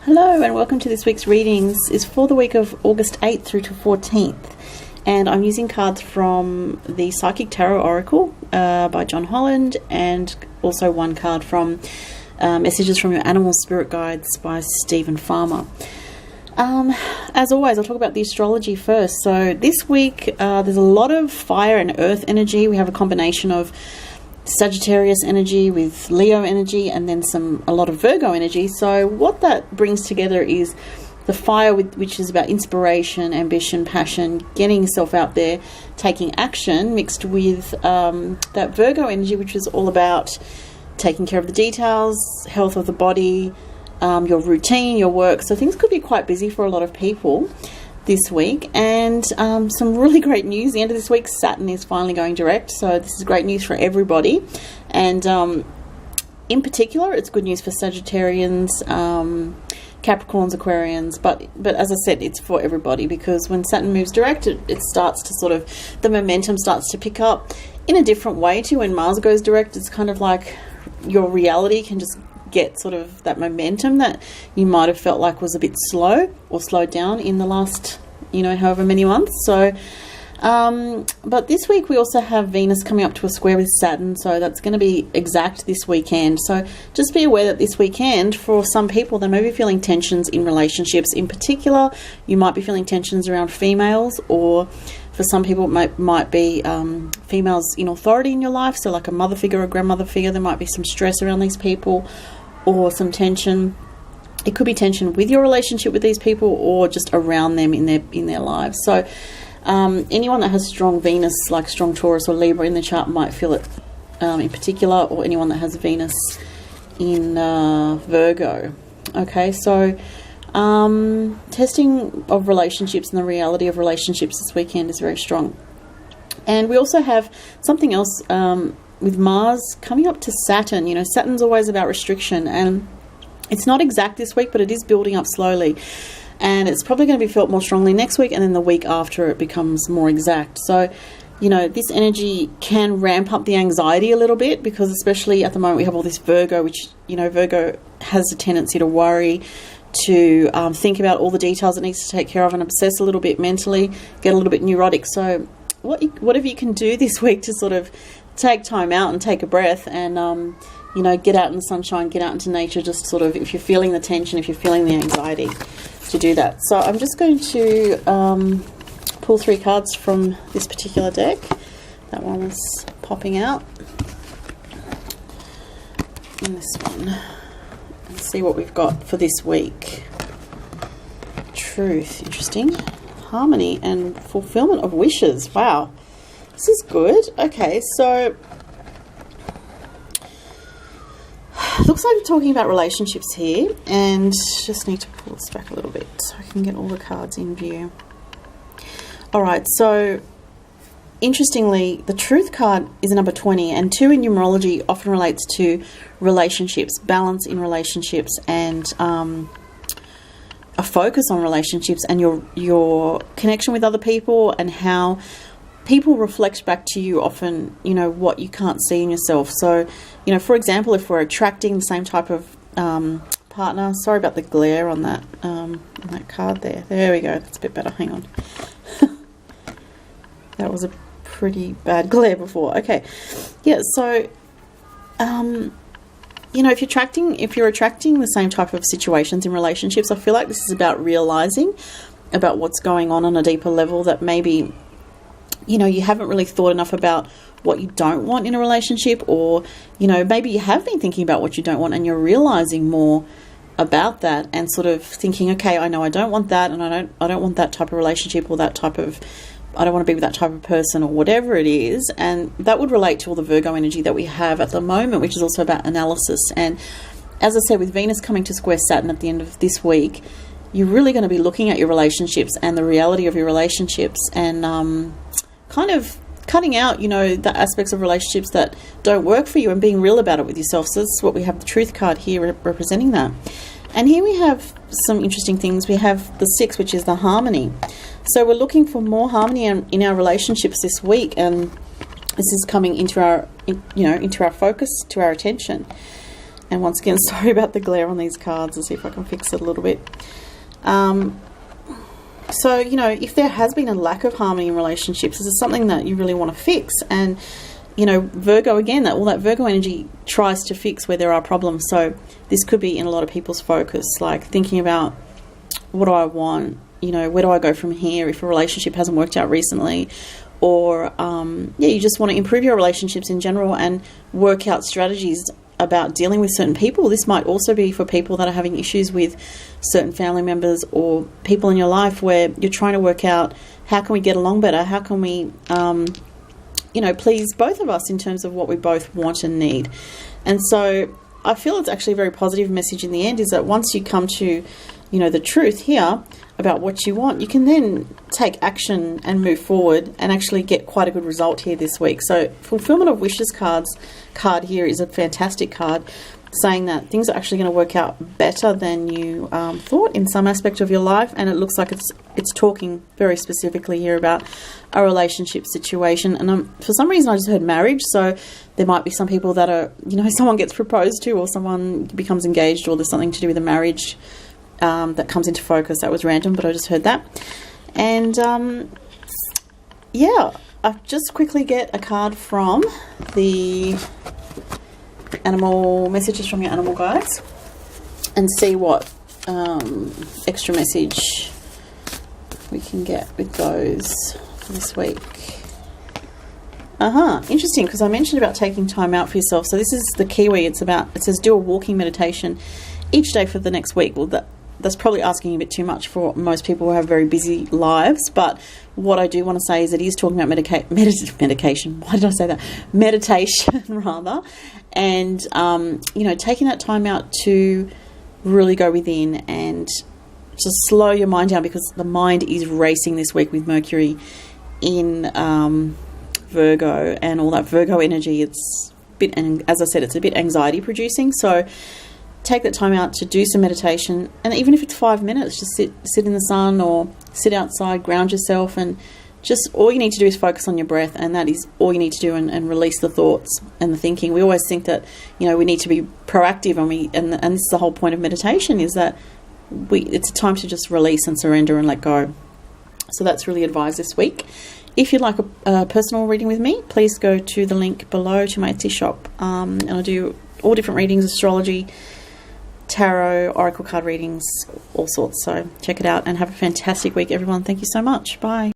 Hello and welcome to this week's readings. It's for the week of August 8th through to 14th, and I'm using cards from the Psychic Tarot Oracle by John Holland, and also one card from Messages from Your Animal Spirit Guides by Stephen Farmer. As always, I'll talk about the astrology first. So this week there's a lot of fire and earth energy. We have a combination of Sagittarius energy with Leo energy, and then a lot of Virgo energy. So what that brings together is the fire, which is about inspiration, ambition, passion, getting yourself out there, taking action, mixed with that Virgo energy, which is all about taking care of the details, health of the body, your routine, your work. So things could be quite busy for a lot of people this week, and some really great news. The end of this week, Saturn is finally going direct, so this is great news for everybody, and in particular it's good news for Sagittarians, Capricorns, Aquarians, but as I said, it's for everybody, because when Saturn moves direct, it starts to sort of, the momentum starts to pick up in a different way to when Mars goes direct. It's kind of like your reality can just get sort of that momentum that you might have felt like was a bit slow or slowed down in the last, however many months. So but this week we also have Venus coming up to a square with Saturn, so that's going to be exact this weekend. So just be aware that this weekend, for some people, they may be feeling tensions in relationships. In particular, you might be feeling tensions around females, or for some people it might be females in authority in your life, so like a mother figure or a grandmother figure. There might be some stress around these people, or some tension. It could be tension with your relationship with these people, or just around them in their lives. So anyone that has strong Venus, like strong Taurus or Libra in the chart, might feel it in particular, or anyone that has Venus in Virgo. Okay, so testing of relationships and the reality of relationships this weekend is very strong. And we also have something else with Mars coming up to Saturn. Saturn's always about restriction, and it's not exact this week, but it is building up slowly. And it's probably going to be felt more strongly next week, and then the week after it becomes more exact. So, this energy can ramp up the anxiety a little bit, because especially at the moment we have all this Virgo, which, Virgo has a tendency to worry, to think about all the details it needs to take care of, and obsess a little bit mentally, get a little bit neurotic. So whatever you can do this week to sort of take time out and take a breath, and get out in the sunshine, get out into nature, just sort of, if you're feeling the tension, if you're feeling the anxiety, to do that. So I'm just going to pull 3 cards from this particular deck. That one was popping out, and this one, and see what we've got for this week. Truth, interesting. Harmony and fulfillment of wishes. Wow, this is good. Okay, so looks like we're talking about relationships here, and just need to pull this back a little bit so I can get all the cards in view. Alright, so interestingly, the Truth card is a number 20, and 2 in numerology often relates to relationships, balance in relationships, and a focus on relationships, and your connection with other people, and how people reflect back to you often, what you can't see in yourself. So, for example, if we're attracting the same type of partner, sorry about the glare on that card there. There we go. That's a bit better. Hang on. That was a pretty bad glare before. Okay. Yeah. So, if you're attracting the same type of situations in relationships, I feel like this is about realizing about what's going on a deeper level, that maybe you haven't really thought enough about what you don't want in a relationship, or, maybe you have been thinking about what you don't want, and you're realizing more about that, and sort of thinking, okay, I know I don't want that, and I don't want that type of relationship, or that type of, I don't want to be with that type of person, or whatever it is. And that would relate to all the Virgo energy that we have at the moment, which is also about analysis. And as I said, with Venus coming to square Saturn at the end of this week, you're really going to be looking at your relationships and the reality of your relationships, and kind of cutting out, the aspects of relationships that don't work for you, and being real about it with yourself. So that's what we have the Truth card here representing that. And here we have some interesting things. We have the 6, which is the harmony. So we're looking for more harmony in our relationships this week, and this is coming into our, into our focus, to our attention. And once again, sorry about the glare on these cards. I'll see if I can fix it a little bit. So, you know, if there has been a lack of harmony in relationships, this is something that you really want to fix. And, you know, Virgo, again, that all that Virgo energy tries to fix where there are problems. So this could be in a lot of people's focus, like thinking about, what do I want? You know, where do I go from here if a relationship hasn't worked out recently? Or, yeah, you just want to improve your relationships in general and work out strategies about dealing with certain people. This might also be for people that are having issues with certain family members or people in your life where you're trying to work out, how can we get along better? How can we, you know, please both of us in terms of what we both want and need? And so I feel it's actually a very positive message in the end, is that once you come to, you know, the truth here about what you want, you can then take action and move forward and actually get quite a good result here this week. So Fulfillment of Wishes card here is a fantastic card, saying that things are actually going to work out better than you thought in some aspect of your life. And it looks like it's talking very specifically here about a relationship situation. And for some reason I just heard marriage, so there might be some people that are, you know, someone gets proposed to or someone becomes engaged, or there's something to do with a marriage that comes into focus. That was random, but I just heard that. And yeah, I'll just quickly get a card from the animal messages from your animal guides and see what extra message we can get with those this week. Interesting, because I mentioned about taking time out for yourself. So this is the Kiwi. It says do a walking meditation each day for the next week. Well, that's probably asking a bit too much for most people who have very busy lives. But what I do want to say is it is talking about medication. Why did I say that? Meditation, rather. And, you know, taking that time out to really go within and just slow your mind down, because the mind is racing this week with Mercury in Virgo and all that Virgo energy. It's a bit, and as I said, it's a bit anxiety producing. So take that time out to do some meditation, and even if it's 5 minutes, just sit in the sun or sit outside, ground yourself, and just all you need to do is focus on your breath, and that is all you need to do, and release the thoughts and the thinking. We always think that, you know, we need to be proactive, and this is the whole point of meditation, is that it's a time to just release and surrender and let go. So that's really advised this week. If you'd like a personal reading with me, please go to the link below to my Etsy shop, and I do all different readings, astrology, tarot, oracle card readings, all sorts. So check it out and have a fantastic week, everyone. Thank you so much. Bye.